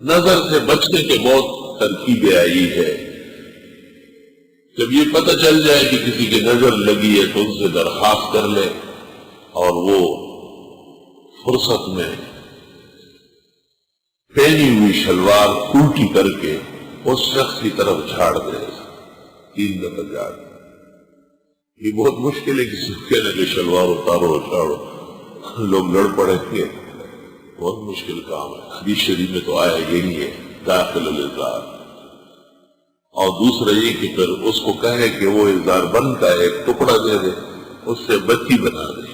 نظر سے بچنے کے بہت ترکیبیں آئی ہے. جب یہ پتہ چل جائے کہ کسی کی نظر لگی ہے تو ان سے درخواست کر لے اور وہ فرصت میں پہنی ہوئی شلوار الٹی کر کے اس شخص کی طرف جھاڑ دے. 3 دفعہ جھاڑ دے. یہ بہت مشکل ہے کسی کو کہنے کہ شلوار اتارو جھاڑو، لوگ لڑ پڑیں گے. بہت مشکل کام ہے. حدیث شریف میں تو آیا یہی ہے داخل الازار. اور دوسرا یہ کہ پھر اس کو کہے کہ وہ ازار بند کا ایک ٹکڑا دے دے، اس سے بتی بنا دے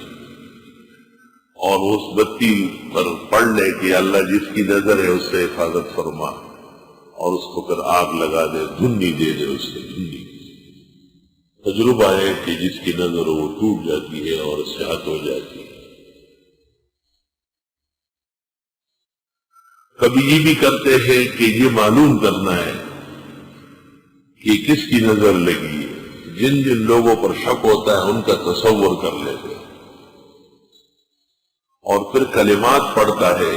اور اس بتی پر پڑھ لے کہ اللہ جس کی نظر ہے اس سے حفاظت فرما، اور اس کو پھر آگ لگا دے، دھنی دے دے اس سے دھنی. تجربہ ہے کہ جس کی نظر وہ ٹوٹ جاتی ہے اور صحت ہو جاتی ہے. کبھی یہ بھی کرتے ہیں کہ یہ معلوم کرنا ہے کہ کس کی نظر لگی ہے. جن جن لوگوں پر شک ہوتا ہے ان کا تصور کر لیتے ہیں اور پھر کلمات پڑھتا ہے.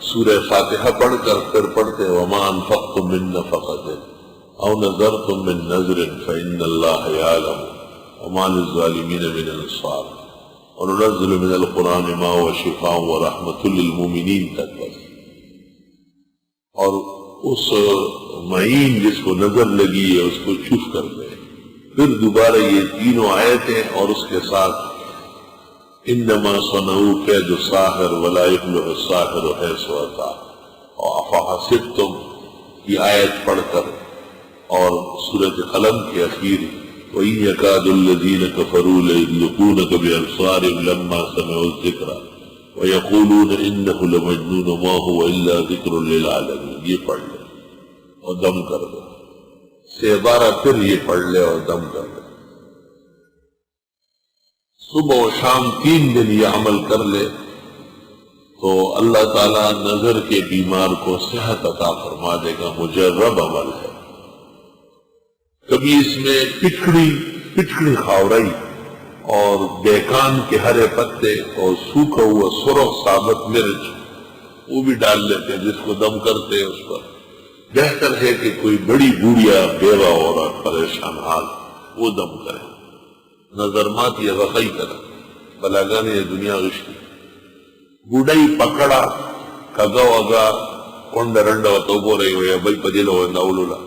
سورہ فاتحہ پڑھ کر پھر پڑھتے وَمَا أَنفَقْتُم مِّن نَفَقَةٍ أَوْ نَذَرْتُم مِّن نَذْرٍ فَإِنَّ اللَّهَ يَعْلَمُ وَمَا لِلظَّالِمِينَ مِنْ أَنصَارٍ وَنُنَزِّلُ مِنَ الْقُرْآنِ مَا هُوَ شِفَاءٌ وَرَحْمَةٌ لِّلْمُؤْمِنِينَ تک بس. اور اس معین جس کو نظر لگی ہے اس کو چپ کر دے. پھر دوبارہ یہ تینوں آیتیں اور اس کے ساتھ انما صنعوا کید الساحر ولا یفلح الساحر حیث اتى افحسبتم یہ آیت پڑھ کر اور سورۃ قلم کے اخیر وَإِن يَكَادُ الَّذِينَ كَفَرُوا لَيُزْلِقُونَكَ بِأَبْصَارِهِمْ لَمَّا سَمِعُوا الذِّكْرَ وَيَقُولُونَ إِنَّهُ لَمَجْنُونٌ وَمَا هُوَ إِلَّا ذِكْرٌ لِّلْعَالَمِينَ. یہ پڑھ لے اور دم کر دے. 12 پھر یہ پڑھ لے اور دم کر دے. صبح و شام 3 دن یہ عمل کر لے تو اللہ تعالیٰ نظر کے بیمار کو صحت عطا فرما دے گا. مجرب عمل ہے. کبھی اس میں پٹکڑی خاورائی اور بیکان کے ہرے پتے اور سوکھا ہوا سرخ ثابت مرچ وہ بھی ڈال لیتے ہیں. جس کو دم کرتے ہیں اس پر بہتر ہے کہ کوئی بڑی بوڑھیا بیوہ عورت پریشان حال وہ دم کرے. نظر مات یا غخی کرے بلاگانے دنیا غشتی بوڑھائی پکڑا کگا وگا کونڈ رنڈا و توبو رہی ہویا بھائی پدیلو و ناولولا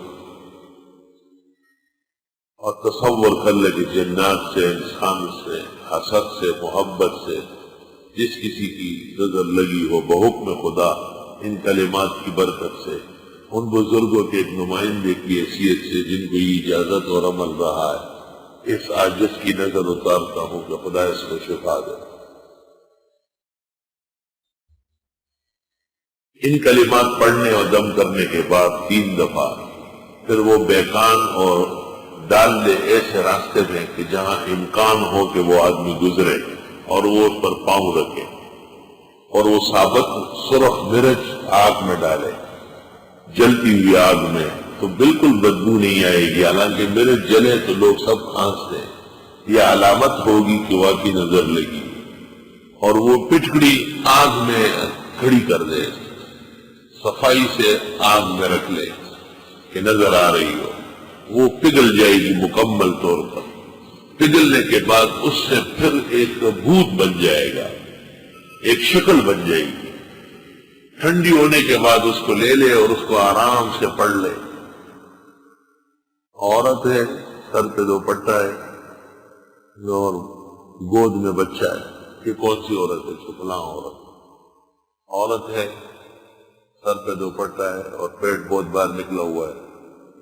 اور تصور کر لے کہ جنات سے، انسان سے، حسد سے، محبت سے جس کسی کی نظر لگی ہو بحکم خدا ان کلمات کی برکت سے ان بزرگوں کے ایک نمائندے کی حیثیت سے جن کو یہ اجازت اور عمل رہا ہے اس عاجز کی نظر اتارتا ہوں کہ خدا اس کو شفا دے. ان کلمات پڑھنے اور دم کرنے کے بعد 3 دفعہ پھر وہ بیکان اور ڈال دے ایسے راستے میں کہ جہاں امکان ہو کہ وہ آدمی گزرے اور وہ اس پر پاؤں رکھے اور وہ ثابت سرخ مرچ آگ میں ڈالے جلتی ہوئی آگ میں تو بالکل بدبو نہیں آئے گی. حالانکہ مرچ جلے تو لوگ سب کھانستے ہیں. یہ علامت ہوگی کہ واقعی نظر لگی. اور وہ پٹکڑی آگ میں کھڑی کر دے صفائی سے آگ میں رکھ لے کہ نظر آ رہی ہو. وہ پگھل جائے گی مکمل طور پر. پگھلنے کے بعد اس سے پھر ایک بھوت بن جائے گا، ایک شکل بن جائے گی. ٹھنڈی ہونے کے بعد اس کو لے لے اور اس کو آرام سے پڑھ لے. عورت ہے سر پہ دوپٹہ ہے اور گود میں بچہ ہے. یہ کون سی عورت ہے؟ فلاں عورت ہے سر پہ دوپٹہ ہے اور پیٹ بہت باہر نکلا ہوا ہے.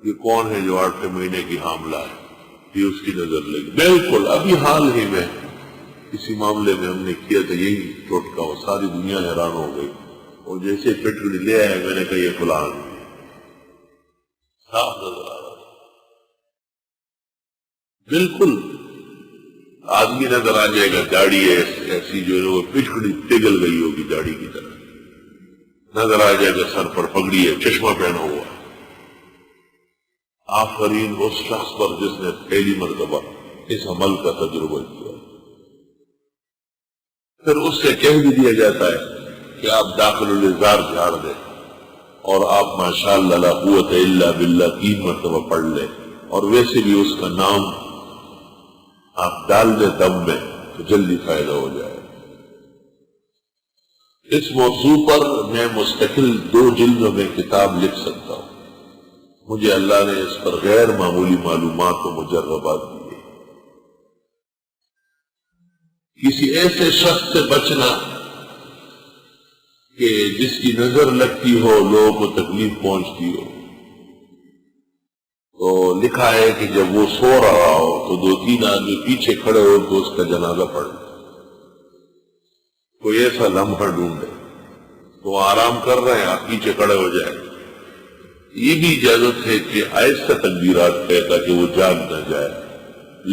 یہ کون ہے جو 8 مہینے کی حاملہ ہے؟ یہ اس کی نظر لگی. بالکل ابھی حال ہی میں کسی معاملے میں ہم نے کیا تھا یہی ٹوٹکا اور ساری دنیا حیران ہو گئی. اور جیسے پٹکڑی لے آئے میں نے کہا یہ فلاں صاف نظر آ رہا بالکل آدمی نظر آ جائے گا. داڑھی ایسی جو ہے وہ پچھڑی پگھل گئی ہوگی داڑھی کی طرح نظر آ جائے گا. سر پر پگڑی ہے، چشمہ پہنا ہوا ہے. آفرین اس شخص پر جس نے پہلی مرتبہ اس عمل کا تجربہ کیا. پھر اس سے کہہ بھی دیا جاتا ہے کہ آپ داخل الازار جھاڑ دیں اور آپ ماشاءاللہ لا قوت الا باللہ 3 مرتبہ پڑھ لیں، اور ویسے بھی اس کا نام آپ ڈال دیں دم میں تو جلدی فائدہ ہو جائے۔ اس موضوع پر میں مستقل 2 جلدوں میں کتاب لکھ سکتا ہوں، مجھے اللہ نے اس پر غیر معمولی معلومات و مجربات دی۔ کسی ایسے شخص سے بچنا کہ جس کی نظر لگتی ہو، لوگوں کو تکلیف پہنچتی ہو، تو لکھا ہے کہ جب وہ سو رہا ہو تو 2-3 آدمی پیچھے کھڑے ہو تو اس کا جنازہ پڑھ لے۔ کوئی ایسا لمحہ ڈھونڈے تو آرام کر رہے ہیں، آپ پیچھے کھڑے ہو جائیں۔ یہ بھی اجازت ہے کہ آہستہ تکبیرات کہے تاکہ وہ جاگ نہ جائے،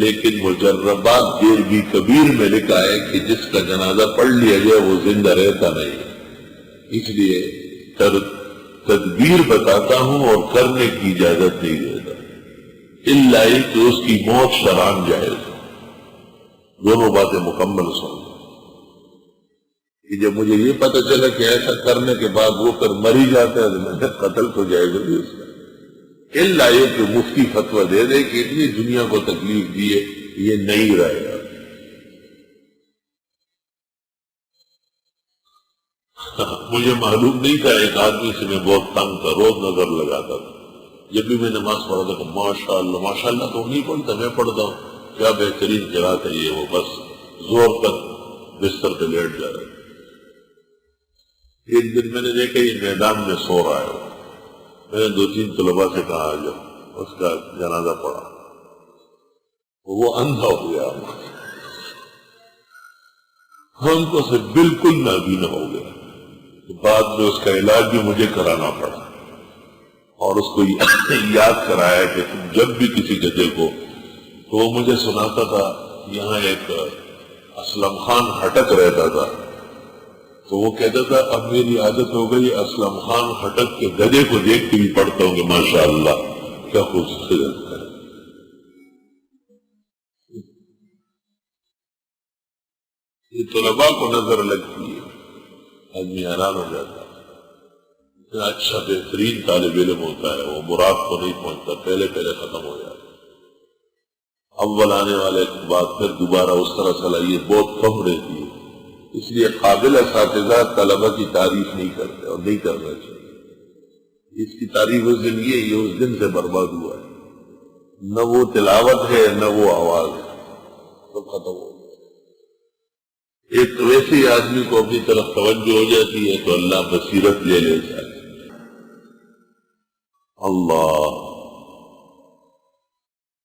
لیکن مجربات دیر بھی کبیر میں لکھا ہے کہ جس کا جنازہ پڑھ لیا جائے وہ زندہ رہتا نہیں ہے۔ اس لیے تدبیر بتاتا ہوں اور کرنے کی اجازت نہیں دیتا، الا کہ اس کی موت شرعاً جائز ہے۔ دونوں باتیں مکمل سن، کہ جب مجھے یہ پتہ چلا کہ ایسا کرنے کے بعد وہ پھر مر ہی جاتا ہے تو میں نے قتل تو جائز نہیں اس کا، الا یہ کہ مفتی فتویٰ دے دے کہ اتنی دنیا کو تکلیف دیے یہ نہیں رہے گا۔ مجھے معلوم نہیں تھا، ایک آدمی سے میں بہت تنگ تھا، روز نظر لگاتا تھا، جب بھی میں نماز پڑھتا تھا ماشاءاللہ ماشاءاللہ تو نہیں پڑھتا، میں پڑھتا ہوں کیا بہترین قرات ہے یہ، وہ بس زور تک بستر پہ لیٹ جا رہا ہے۔ ایک دن میں نے دیکھا یہ میدان میں سو رہا ہے، میں نے 2-3 طلباء سے کہا آ جاؤ، اس کا جنازہ پڑھا، وہ اندھا ہو گیا، ہم کو سے بالکل نابینا ہو گیا۔ بعد میں اس کا علاج بھی مجھے کرانا پڑا، اور اس کو یاد کرایا کہ تم جب بھی کسی کا دیکھو تو وہ مجھے سناتا تھا، یہاں ایک اسلم خان ہٹک رہتا تھا، تو وہ کہتا تھا اب میری عادت ہو گئی اسلم خان ہٹک کے گدھے کو دیکھ کے بھی پڑھتا ہوں کہ ماشاءاللہ کیا خوبصورت ہے۔ یہ طلباء کو نظر لگتی ہے، آدمی حیران ہو جاتا ہے، اچھا بہترین طالب علم ہوتا ہے، وہ مراد کو نہیں پہنچتا، پہلے ختم ہو جاتا ہے۔ اول آنے والے کے بعد پھر دوبارہ اس طرح صلاحیت بہت کم رہتی ہے، اس لیے قابل اساتذہ طلبہ کی تعریف نہیں کرتے اور نہیں کرنا چاہیے۔ اس کی تعریف اس دن یہ اس دن سے برباد ہوا ہے، نہ وہ تلاوت ہے نہ وہ آواز ہے، سب ختم ہو گیا۔ ایک تو ویسے ہی آدمی کو اپنی طرف توجہ ہو جاتی ہے تو اللہ بصیرت لے لیتا ہے۔ اللہ